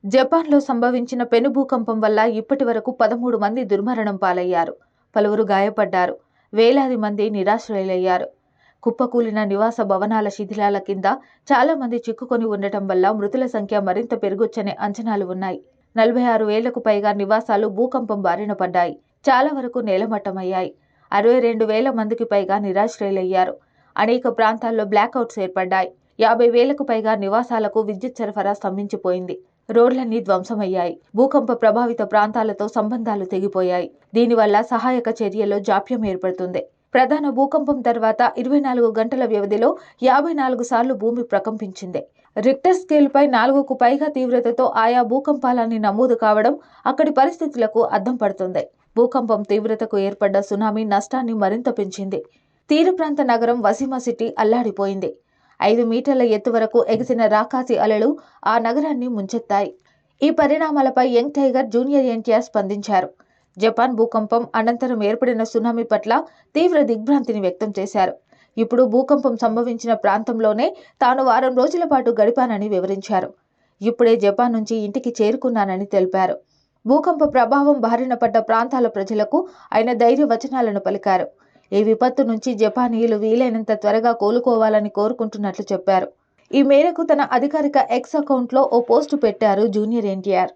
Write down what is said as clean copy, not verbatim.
జపాన్లో సంభవించిన పెను భూకంపం వల్ల ఇప్పటి వరకు 13 మంది దుర్మరణం పాలయ్యారు. పలువురు గాయపడ్డారు. వేలాది మంది నిరాశ్రయులయ్యారు. కుప్పకూలిన నివాస భవనాల శిథిలాల కింద చాలా మంది చిక్కుకొని ఉండటం వల్ల మృతుల సంఖ్య మరింత పెరగొచ్చనే అంచనాలు ఉన్నాయి. 46,000కు పైగా నివాసాలు భూకంపం బారిన పడ్డాయి. చాలా వరకు నేలమట్టమయ్యాయి. 62,000 మందికి పైగా నిరాశ్రయులయ్యారు. అనేక ప్రాంతాల్లో బ్లాక్అవుట్స్ ఏర్పడ్డాయి. 50,000కు పైగా నివాసాలకు విద్యుత్ సరఫరా స్తంభించిపోయింది. రోడ్లన్నీ ధ్వంసమయ్యాయి. భూకంప ప్రభావిత ప్రాంతాలతో సంబంధాలు తెగిపోయాయి. దీనివల్ల సహాయక చర్యల్లో జాప్యం ఏర్పడుతుంది. ప్రధాన భూకంపం తర్వాత 24 గంటల వ్యవధిలో 54 సార్లు భూమి ప్రకంపించింది. రిక్టర్ స్కేల్పై 4కు పైగా తీవ్రతతో ఆయా భూకంపాలన్నీ నమోదు కావడం అక్కడి పరిస్థితులకు అద్దం పడుతుంది. భూకంపం తీవ్రతకు ఏర్పడ్డ సునామీ నష్టాన్ని మరింత పెంచింది. తీర ప్రాంత నగరం వసీమా సిటీ అల్లాడిపోయింది. 5 మీటర్ల ఎత్తు వరకు ఎగిసిన రాకాసి అలలు ఆ నగరాన్ని ముంచెత్తాయి. ఈ పరిణామాలపై యంగ్ టైగర్ జూనియర్ ఎన్టీఆర్ స్పందించారు. జపాన్ భూకంపం అనంతరం ఏర్పడిన సునామీ పట్ల తీవ్ర దిగ్భ్రాంతిని వ్యక్తం చేశారు. ఇప్పుడు భూకంపం సంభవించిన ప్రాంతంలోనే తాను వారం రోజుల పాటు గడిపానని వివరించారు. ఇప్పుడే జపాన్ నుంచి ఇంటికి చేరుకున్నానని తెలిపారు. భూకంప ప్రభావం బారిన పడ్డ ప్రాంతాల ప్రజలకు ఆయన ధైర్య వచనాలను పలికారు. ఈ విపత్తు నుంచి జపానీయులు వీలైనంత త్వరగా కోలుకోవాలని కోరుకుంటున్నట్లు చెప్పారు. ఈ మేరకు తన అధికారిక ఎక్స్ అకౌంట్లో ఓ పోస్టు పెట్టారు జూనియర్ ఎన్టీఆర్.